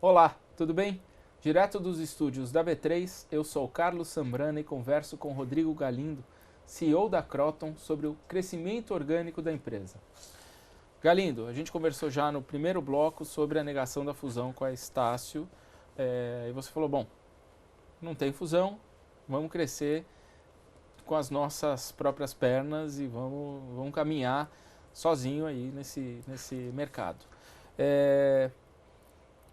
Olá, tudo bem? Direto dos estúdios da B3, eu sou Carlos Sambrana e converso com Rodrigo Galindo, CEO da Kroton, sobre o crescimento orgânico da empresa. Galindo, a gente conversou já no primeiro bloco sobre a negação da fusão com a Estácio, e você falou, bom, não tem fusão, vamos crescer com as nossas próprias pernas e vamos caminhar sozinho aí nesse mercado.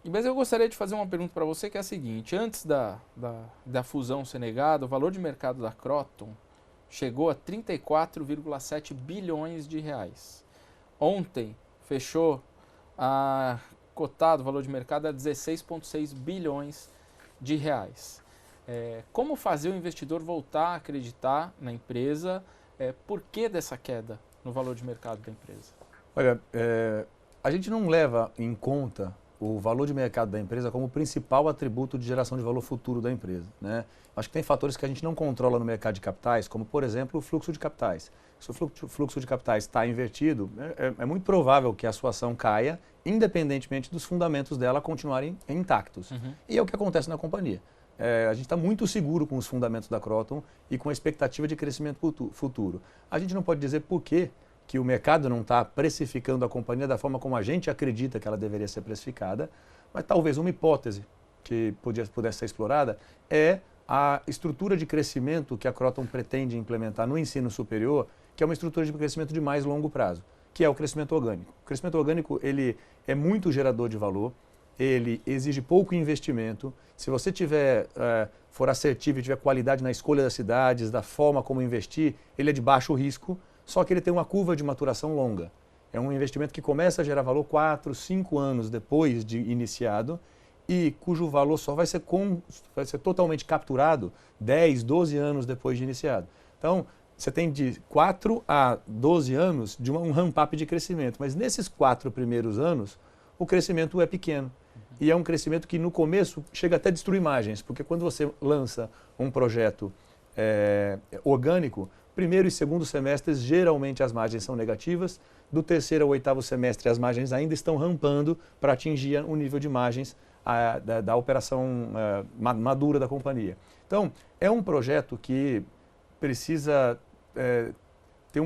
Mas eu gostaria de fazer uma pergunta para você que é a seguinte: antes da fusão ser negada, o valor de mercado da Kroton chegou a 34,7 bilhões de reais. Ontem fechou cotado o valor de mercado a 16,6 bilhões de reais. Como fazer o investidor voltar a acreditar na empresa? Por que dessa queda no valor de mercado da empresa? Olha, a gente não leva em conta o valor de mercado da empresa como principal atributo de geração de valor futuro da empresa, né? Acho que tem fatores que a gente não controla no mercado de capitais, como, por exemplo, o fluxo de capitais. Se o fluxo de capitais está invertido, é muito provável que a sua ação caia, independentemente dos fundamentos dela continuarem intactos. E é o que acontece na companhia. A gente está muito seguro com os fundamentos da Kroton e com a expectativa de crescimento futuro. A gente não pode dizer por que o mercado não está precificando a companhia da forma como a gente acredita que ela deveria ser precificada, mas talvez uma hipótese que pudesse ser explorada é a estrutura de crescimento que a Kroton pretende implementar no ensino superior, que é uma estrutura de crescimento de mais longo prazo, que é o crescimento orgânico. O crescimento orgânico ele é muito gerador de valor, ele exige pouco investimento. Se você for assertivo e tiver qualidade na escolha das cidades, da forma como investir, ele é de baixo risco, só que ele tem uma curva de maturação longa. É um investimento que começa a gerar valor 4, 5 anos depois de iniciado e cujo valor só vai ser totalmente capturado 10, 12 anos depois de iniciado. Então, você tem de 4 a 12 anos de um ramp-up de crescimento, mas nesses 4 primeiros anos, o crescimento é pequeno. E é um crescimento que no começo chega até a destruir margens, porque quando você lança um projeto orgânico, primeiro e segundo semestres, geralmente as margens são negativas. Do terceiro ao oitavo semestre, as margens ainda estão rampando para atingir o nível de margens da operação madura da companhia. Então, é um projeto que precisa ter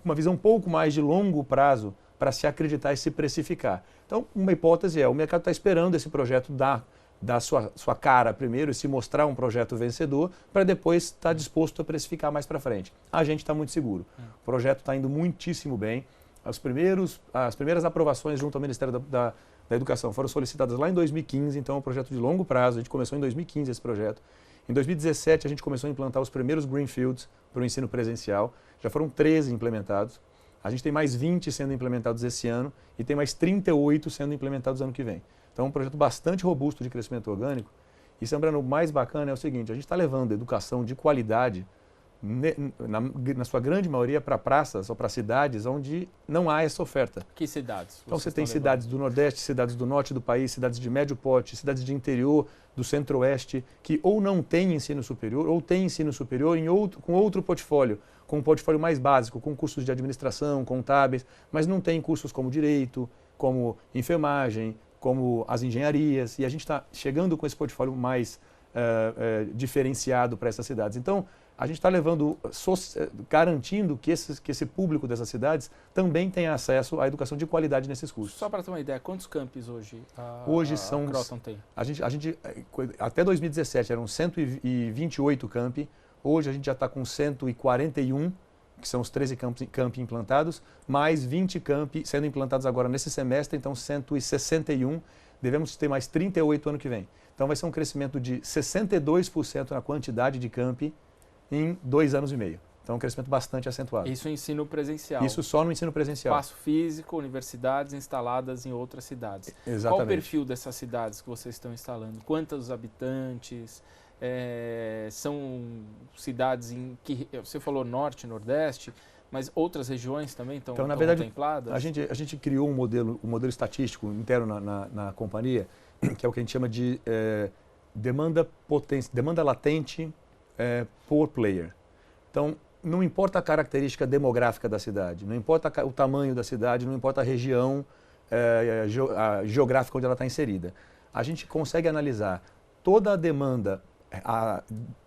uma visão um pouco mais de longo prazo para se acreditar e se precificar. Então, uma hipótese o mercado está esperando esse projeto dar sua cara primeiro e se mostrar um projeto vencedor para depois estar disposto a precificar mais para frente. A gente está muito seguro. O projeto está indo muitíssimo bem. As primeiras aprovações junto ao Ministério da Educação foram solicitadas lá em 2015, então é um projeto de longo prazo. A gente começou em 2015 esse projeto. Em 2017 a gente começou a implantar os primeiros greenfields para o ensino presencial. Já foram 13 implementados. A gente tem mais 20 sendo implementados esse ano e tem mais 38 sendo implementados ano que vem. Então é um projeto bastante robusto de crescimento orgânico. E, Sambrano, o mais bacana é o seguinte: a gente está levando educação de qualidade, na sua grande maioria, para praças ou para cidades onde não há essa oferta. Que cidades? Então você tem cidades do Nordeste, cidades do Norte do país, cidades de médio porte, cidades de interior, do Centro-Oeste, que ou não têm ensino superior, ou têm ensino superior com outro portfólio, com um portfólio mais básico, com cursos de administração, contábeis, mas não tem cursos como direito, como enfermagem, como as engenharias, e a gente está chegando com esse portfólio mais diferenciado para essas cidades. Então, a gente está garantindo que esse público dessas cidades também tenha acesso à educação de qualidade nesses cursos. Só para ter uma ideia, quantos campos hoje a Kroton tem? A gente, até 2017 eram 128 campi, hoje a gente já está com 141, que são os 13 campi implantados, mais 20 campi sendo implantados agora nesse semestre, então 161, devemos ter mais 38 ano que vem. Então vai ser um crescimento de 62% na quantidade de campi em 2 anos e meio. Então é um crescimento bastante acentuado. Isso em ensino presencial? Isso só no ensino presencial. Espaço físico, universidades instaladas em outras cidades. Exatamente. Qual o perfil dessas cidades que vocês estão instalando? Quantos habitantes? São cidades em que você falou Norte, Nordeste, mas outras regiões também estão contempladas? A gente criou um modelo estatístico interno na companhia, que é o que a gente chama de demanda latente por player. Então, não importa a característica demográfica da cidade, não importa o tamanho da cidade, não importa a região geográfica onde ela está inserida. a gente consegue analisar toda a demanda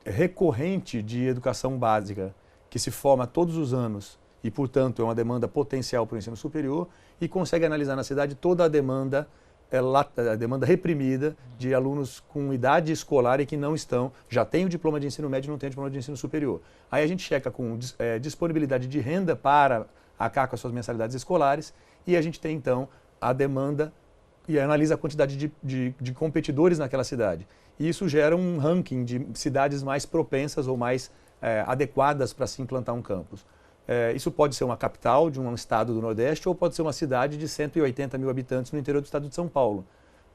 recorrente de educação básica que se forma todos os anos e, portanto, é uma demanda potencial para o ensino superior, e consegue analisar na cidade toda a demanda reprimida de alunos com idade escolar e que não estão, já têm o diploma de ensino médio e não têm o diploma de ensino superior. Aí a gente checa com disponibilidade de renda para arcar com as suas mensalidades escolares, e a gente tem então a demanda e analisa a quantidade de competidores naquela cidade. E isso gera um ranking de cidades mais propensas ou mais adequadas para se implantar um campus. Isso pode ser uma capital de um estado do Nordeste ou pode ser uma cidade de 180 mil habitantes no interior do estado de São Paulo.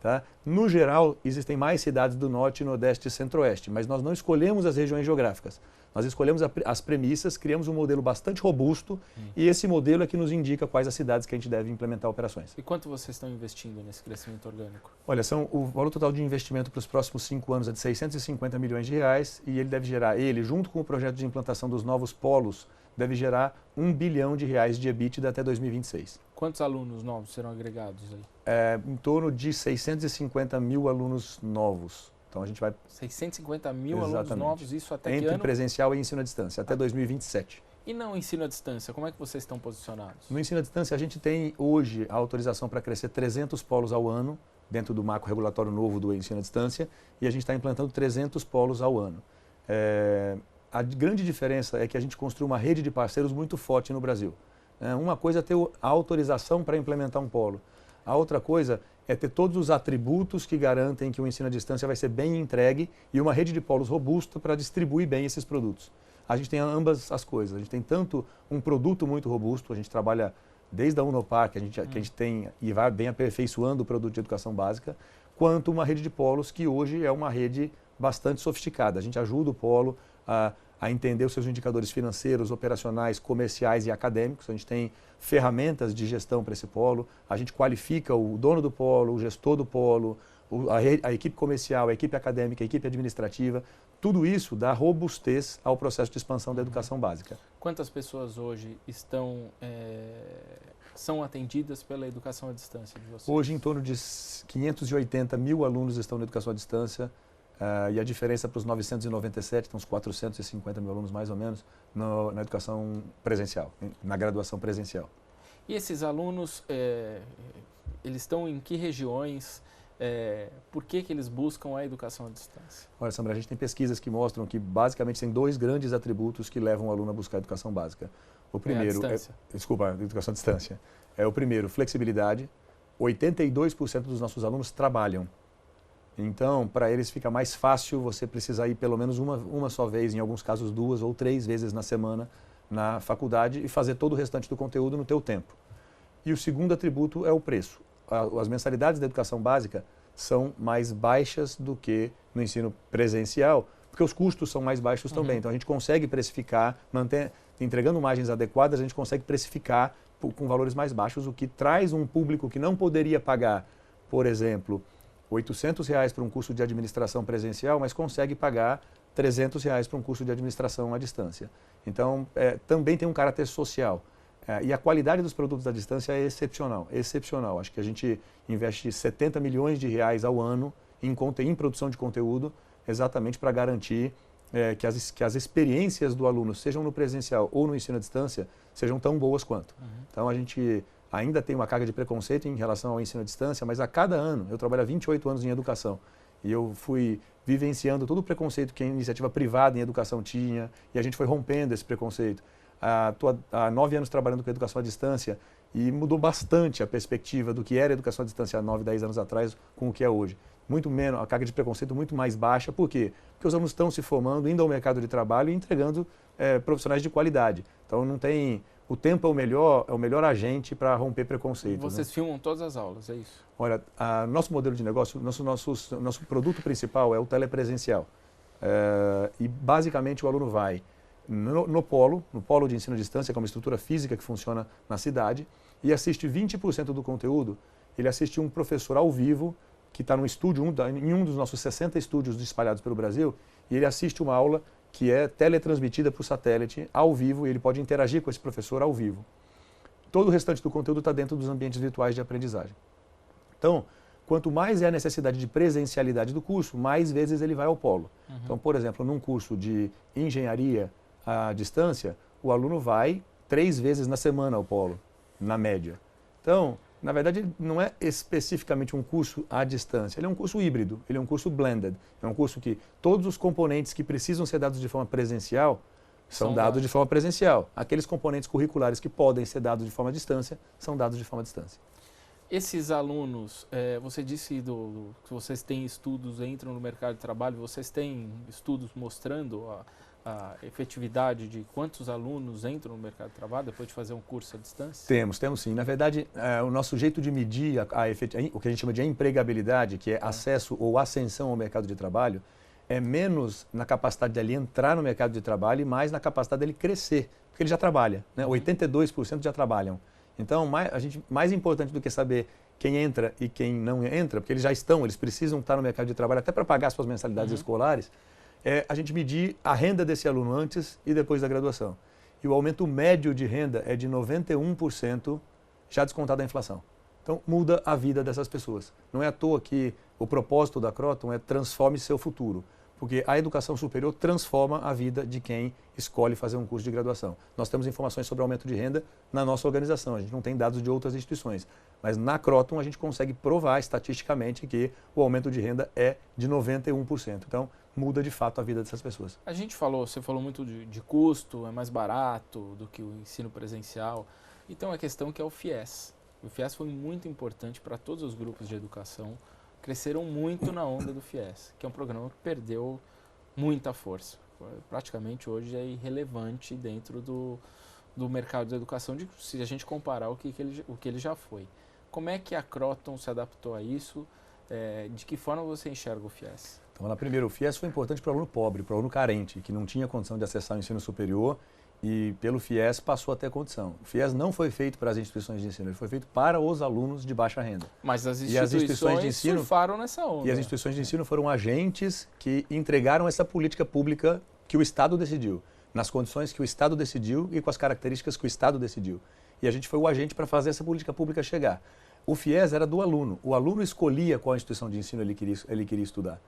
Tá? No geral, existem mais cidades do Norte, Nordeste e Centro-Oeste, mas nós não escolhemos as regiões geográficas. Nós escolhemos as premissas, criamos um modelo bastante robusto e esse modelo é que nos indica quais as cidades que a gente deve implementar operações. E quanto vocês estão investindo nesse crescimento orgânico? Olha, o valor total de investimento para os próximos 5 anos é de 650 milhões de reais e ele deve gerar, junto com o projeto de implantação dos novos polos, deve gerar R$1 bilhão de EBITDA até 2026. Quantos alunos novos serão agregados aí? Em torno de 650 mil alunos novos. Então a gente vai... 650 mil Exatamente. alunos novos, isso até que ano? Entre presencial e ensino à distância, até 2027. E não ensino à distância, como é que vocês estão posicionados? No ensino à distância, a gente tem hoje a autorização para crescer 300 polos ao ano, dentro do marco regulatório novo do ensino à distância, e a gente está implantando 300 polos ao ano. A grande diferença é que a gente construiu uma rede de parceiros muito forte no Brasil. Uma coisa é ter a autorização para implementar um polo. A outra coisa é ter todos os atributos que garantem que o ensino à distância vai ser bem entregue e uma rede de polos robusta para distribuir bem esses produtos. A gente tem ambas as coisas. A gente tem tanto um produto muito robusto, a gente trabalha desde a Unopar, que a gente tem e vai bem aperfeiçoando o produto de educação básica, quanto uma rede de polos que hoje é uma rede bastante sofisticada. A gente ajuda o polo a entender os seus indicadores financeiros, operacionais, comerciais e acadêmicos. A gente tem ferramentas de gestão para esse polo, a gente qualifica o dono do polo, o gestor do polo, a equipe comercial, a equipe acadêmica, a equipe administrativa. Tudo isso dá robustez ao processo de expansão da educação básica. Quantas pessoas hoje são atendidas pela educação à distância de vocês? Hoje, em torno de 580 mil alunos estão na educação à distância. E a diferença para os 997, então uns 450 mil alunos mais ou menos, na educação presencial, na graduação presencial. E esses alunos, eles estão em que regiões? Por que eles buscam a educação à distância? Olha, Sandra, a gente tem pesquisas que mostram que basicamente tem 2 grandes atributos que levam o aluno a buscar a educação básica. O primeiro a educação à distância. O primeiro, flexibilidade. 82% dos nossos alunos trabalham. Então, para eles fica mais fácil você precisar ir pelo menos uma só vez, em alguns casos 2 ou 3 vezes na semana na faculdade e fazer todo o restante do conteúdo no teu tempo. E o segundo atributo é o preço. As mensalidades da educação básica são mais baixas do que no ensino presencial, porque os custos são mais baixos também. Então, a gente consegue precificar, entregando margens adequadas, a gente consegue precificar com valores mais baixos, o que traz um público que não poderia pagar, por exemplo, R$800 para um curso de administração presencial, mas consegue pagar R$300 para um curso de administração à distância. Então, também tem um caráter social. E a qualidade dos produtos à distância é excepcional, excepcional. Acho que a gente investe 70 milhões de reais ao ano em produção de conteúdo, exatamente para garantir que as experiências do aluno, sejam no presencial ou no ensino à distância, sejam tão boas quanto. Então, a gente ainda tem uma carga de preconceito em relação ao ensino à distância, mas a cada ano, eu trabalho há 28 anos em educação, e eu fui vivenciando todo o preconceito que a iniciativa privada em educação tinha, e a gente foi rompendo esse preconceito. Estou há 9 anos trabalhando com educação à distância, e mudou bastante a perspectiva do que era educação à distância há 9, 10 anos atrás com o que é hoje. Muito menos, a carga de preconceito muito mais baixa. Por quê? Porque os alunos estão se formando, indo ao mercado de trabalho e entregando profissionais de qualidade. Então, não tem... O tempo é o melhor agente para romper preconceito. Vocês filmam todas as aulas, é isso? Olha, nosso modelo de negócio, nosso produto principal é o telepresencial. E basicamente o aluno vai no polo de ensino à distância, que é uma estrutura física que funciona na cidade, e assiste 20% do conteúdo, ele assiste um professor ao vivo, que está no estúdio, em um dos nossos 60 estúdios espalhados pelo Brasil, e ele assiste uma aula que é teletransmitida para o satélite ao vivo, e ele pode interagir com esse professor ao vivo. Todo o restante do conteúdo está dentro dos ambientes virtuais de aprendizagem. Então, quanto mais é a necessidade de presencialidade do curso, mais vezes ele vai ao polo. Então, por exemplo, num curso de engenharia à distância, o aluno vai 3 vezes na semana ao polo, na média. Então, na verdade, ele não é especificamente um curso à distância, ele é um curso híbrido, ele é um curso blended. É um curso que todos os componentes que precisam ser dados de forma presencial são dados de forma presencial. Aqueles componentes curriculares que podem ser dados de forma à distância são dados de forma à distância. Esses alunos, você disse que vocês têm estudos, entram no mercado de trabalho, vocês têm estudos mostrando a efetividade de quantos alunos entram no mercado de trabalho depois de fazer um curso à distância? Temos sim. Na verdade, o nosso jeito de medir o que a gente chama de empregabilidade, que é acesso ou ascensão ao mercado de trabalho, é menos na capacidade dele entrar no mercado de trabalho e mais na capacidade dele crescer, porque ele já trabalha, né? 82% já trabalham. Então, mais importante do que saber quem entra e quem não entra, porque eles precisam estar no mercado de trabalho até para pagar suas mensalidades escolares, é a gente medir a renda desse aluno antes e depois da graduação. E o aumento médio de renda é de 91%, já descontado a inflação. Então, muda a vida dessas pessoas. Não é à toa que o propósito da Kroton é transforme seu futuro, porque a educação superior transforma a vida de quem escolhe fazer um curso de graduação. Nós temos informações sobre aumento de renda na nossa organização, a gente não tem dados de outras instituições, mas na Kroton a gente consegue provar estatisticamente que o aumento de renda é de 91%. Então, muda de fato a vida dessas pessoas. Você falou muito de custo, é mais barato do que o ensino presencial. Então, a questão que é o FIES. O FIES foi muito importante para todos os grupos de educação, cresceram muito na onda do FIES, que é um programa que perdeu muita força. Praticamente hoje é irrelevante dentro do mercado da educação, se a gente comparar o que ele já foi. Como é que a Kroton se adaptou a isso? De que forma você enxerga o FIES? Então, primeiro, o FIES foi importante para o aluno pobre, para o aluno carente, que não tinha condição de acessar o ensino superior e pelo FIES passou a ter condição. O FIES não foi feito para as instituições de ensino, ele foi feito para os alunos de baixa renda. Mas as instituições de ensino surfaram nessa onda. E as instituições de ensino foram agentes que entregaram essa política pública que o Estado decidiu, nas condições que o Estado decidiu e com as características que o Estado decidiu. E a gente foi o agente para fazer essa política pública chegar. O FIES era do aluno. O aluno escolhia qual instituição de ensino ele queria estudar.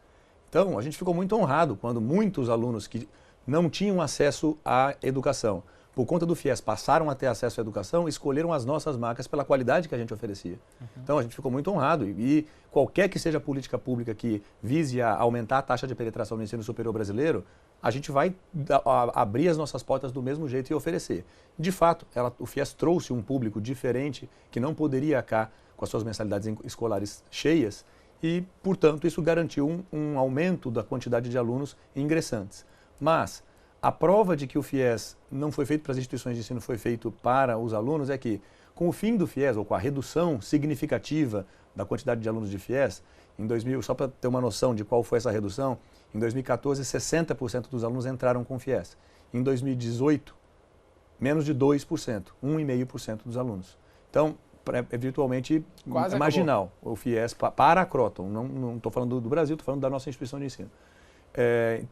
Então, a gente ficou muito honrado quando muitos alunos que não tinham acesso à educação, por conta do FIES, passaram a ter acesso à educação, escolheram as nossas marcas pela qualidade que a gente oferecia. Então, a gente ficou muito honrado. E qualquer que seja a política pública que vise a aumentar a taxa de penetração no ensino superior brasileiro, a gente vai abrir as nossas portas do mesmo jeito e oferecer. De fato, o FIES trouxe um público diferente que não poderia cá com as suas mensalidades escolares cheias e, portanto, isso garantiu um aumento da quantidade de alunos ingressantes. Mas a prova de que o FIES não foi feito para as instituições de ensino, foi feito para os alunos, é que com o fim do FIES, ou com a redução significativa da quantidade de alunos de FIES, em 2000, só para ter uma noção de qual foi essa redução, em 2014, 60% dos alunos entraram com FIES. Em 2018, menos de 2%, 1,5% dos alunos. Então, é virtualmente marginal o FIES para a Kroton. Não estou falando do Brasil, estou falando da nossa instituição de ensino.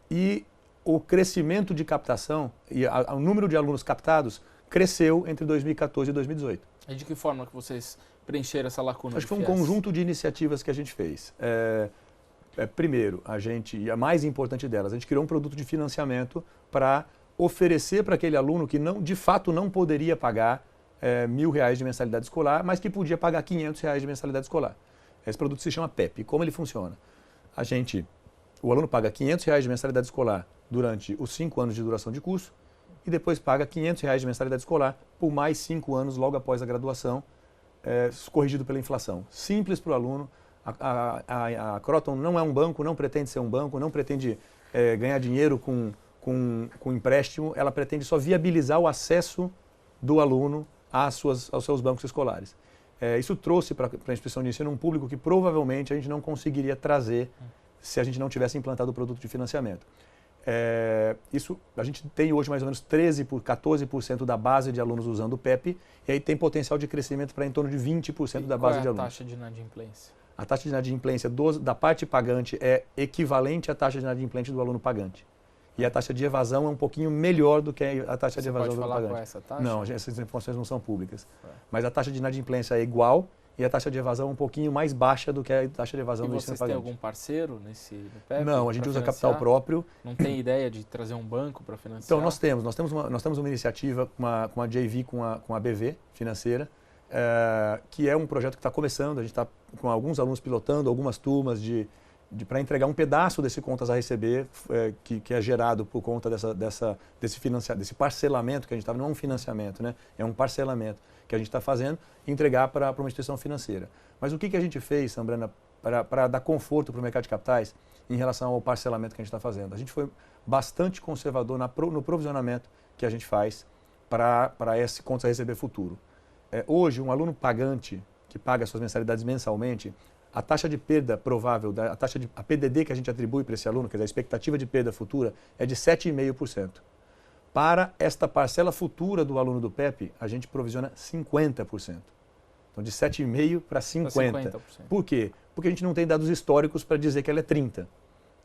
E o crescimento de captação e o número de alunos captados cresceu entre 2014 e 2018. E de que forma que vocês preencheram essa lacuna? Acho que foi um conjunto de iniciativas que a gente fez. Primeiro, e a mais importante delas, a gente criou um produto de financiamento para oferecer para aquele aluno que de fato não poderia pagar R$1.000 de mensalidade escolar, mas que podia pagar R$500 de mensalidade escolar. Esse produto se chama PEP. Como ele funciona? O aluno paga R$500 de mensalidade escolar durante os 5 anos de duração de curso e depois paga R$500 de mensalidade escolar por mais 5 anos logo após a graduação, corrigido pela inflação. Simples para o aluno. A Kroton não é um banco, não pretende ser um banco, não pretende ganhar dinheiro com empréstimo, ela pretende só viabilizar o acesso do aluno aos seus bancos escolares. Isso trouxe para a instituição de ensino um público que provavelmente a gente não conseguiria trazer se a gente não tivesse implantado o produto de financiamento. A gente tem hoje mais ou menos 14% da base de alunos usando o PEP, e aí tem potencial de crescimento para em torno de 20% da base de alunos. Qual é a taxa de inadimplência? A taxa de inadimplência da parte pagante é equivalente à taxa de inadimplência do aluno pagante. E a taxa de evasão é um pouquinho melhor do que a taxa de evasão do pagante. Qual é essa taxa? Não, essas informações não são públicas. Mas a taxa de inadimplência é igual e a taxa de evasão um pouquinho mais baixa do que a taxa de evasão do vocês têm algum parceiro no PEP? Não, a gente usa capital próprio. Não tem ideia de trazer um banco para financiar? Então, nós temos uma iniciativa com a JV, com a BV financeira, que é um projeto que está começando. A gente está com alguns alunos pilotando, algumas turmas para entregar um pedaço desse contas a receber que é gerado por conta desse parcelamento que a gente está, não é um financiamento, né? É um parcelamento que a gente está fazendo e entregar para uma instituição financeira. Mas o que a gente fez, Sambrana, para dar conforto para o mercado de capitais em relação ao parcelamento que a gente está fazendo? A gente foi bastante conservador no provisionamento que a gente faz para esse contas a receber futuro. Hoje, um aluno pagante que paga suas mensalidades mensalmente, a taxa de perda provável, a PDD que a gente atribui para esse aluno, quer dizer, a expectativa de perda futura, é de 7,5%. Para esta parcela futura do aluno do PEP, a gente provisiona 50%. Então, de 7,5% para 50%. Por quê? Porque a gente não tem dados históricos para dizer que ela é 30%.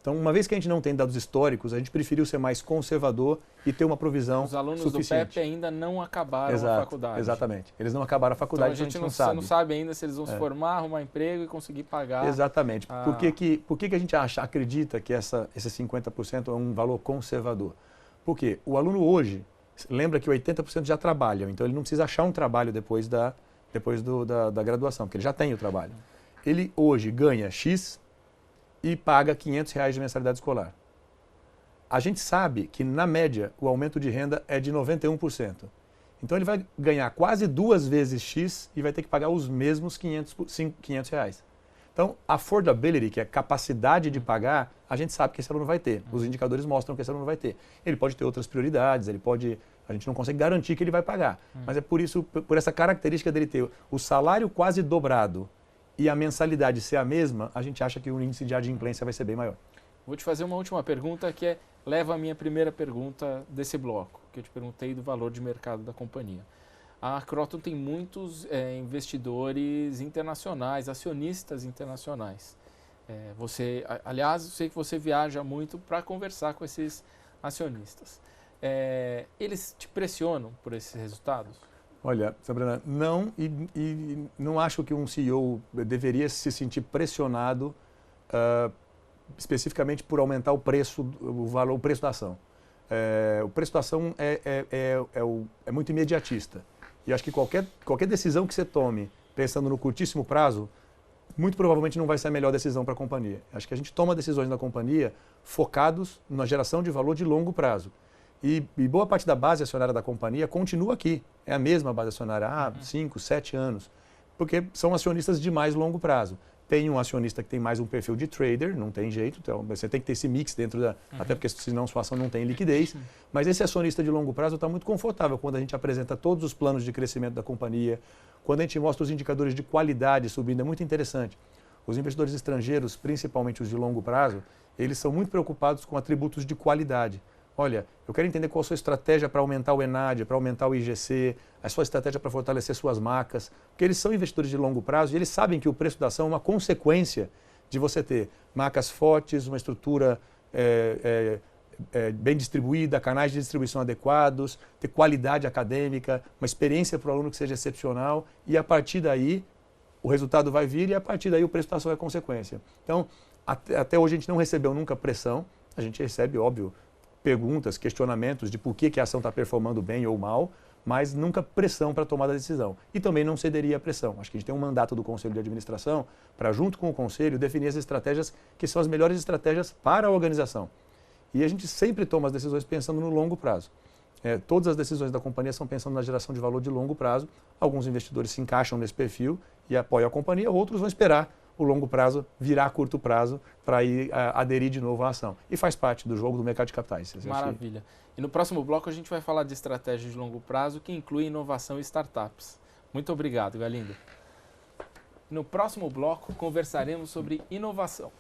Então, uma vez que a gente não tem dados históricos, a gente preferiu ser mais conservador e ter uma provisão suficiente. Os alunos do PEP ainda não acabaram a faculdade. Exatamente. Eles não acabaram a faculdade, então a gente não sabe. Você não sabe ainda se eles vão se formar, arrumar emprego e conseguir pagar. Exatamente. Por que a gente acredita que esse 50% é um valor conservador? Porque o aluno hoje, lembra que 80% já trabalham, então ele não precisa achar um trabalho depois da graduação, porque ele já tem o trabalho. Ele hoje ganha X e paga R$500 de mensalidade escolar. A gente sabe que, na média, o aumento de renda é de 91%. Então, ele vai ganhar quase 2 vezes X e vai ter que pagar os mesmos R$500. Então, affordability, que é capacidade de pagar, a gente sabe que esse aluno vai ter. Os indicadores mostram que esse aluno vai ter. Ele pode ter outras prioridades, a gente não consegue garantir que ele vai pagar. Mas é por essa característica dele ter o salário quase dobrado e a mensalidade ser a mesma, a gente acha que o índice de adimplência vai ser bem maior. Vou te fazer uma última pergunta que leva à minha primeira pergunta desse bloco, que eu te perguntei do valor de mercado da companhia. A Kroton tem muitos investidores internacionais, acionistas internacionais. Aliás, eu sei que você viaja muito para conversar com esses acionistas. Eles te pressionam por esses resultados? Olha, Sabrina, não, e não acho que um CEO deveria se sentir pressionado especificamente por aumentar o preço da ação. O preço da ação é muito imediatista. E acho que qualquer decisão que você tome pensando no curtíssimo prazo, muito provavelmente não vai ser a melhor decisão para a companhia. Acho que a gente toma decisões na companhia focados na geração de valor de longo prazo. E boa parte da base acionária da companhia continua aqui. É a mesma base acionária há 5, 7 anos. Porque são acionistas de mais longo prazo. Tem um acionista que tem mais um perfil de trader, não tem jeito. Então você tem que ter esse mix dentro até porque senão sua ação não tem liquidez. Mas esse acionista de longo prazo está muito confortável quando a gente apresenta todos os planos de crescimento da companhia. Quando a gente mostra os indicadores de qualidade subindo, é muito interessante. Os investidores estrangeiros, principalmente os de longo prazo, eles são muito preocupados com atributos de qualidade. Olha, eu quero entender qual a sua estratégia para aumentar o ENAD, para aumentar o IGC, a sua estratégia para fortalecer suas marcas, porque eles são investidores de longo prazo e eles sabem que o preço da ação é uma consequência de você ter marcas fortes, uma estrutura bem distribuída, canais de distribuição adequados, ter qualidade acadêmica, uma experiência para o aluno que seja excepcional e a partir daí o resultado vai vir e a partir daí o preço da ação é consequência. Então, até hoje a gente não recebeu nunca pressão, a gente recebe, óbvio, perguntas, questionamentos de por que a ação está performando bem ou mal, mas nunca pressão para tomar a decisão. E também não cederia à pressão. Acho que a gente tem um mandato do Conselho de Administração para, junto com o Conselho, definir as estratégias que são as melhores estratégias para a organização. E a gente sempre toma as decisões pensando no longo prazo. Todas as decisões da companhia são pensando na geração de valor de longo prazo. Alguns investidores se encaixam nesse perfil e apoiam a companhia, outros vão esperar o longo prazo virar curto prazo para ir aderir de novo à ação. E faz parte do jogo do mercado de capitais. Maravilha. E no próximo bloco a gente vai falar de estratégia de longo prazo que inclui inovação e startups. Muito obrigado, Galindo. No próximo bloco conversaremos sobre inovação.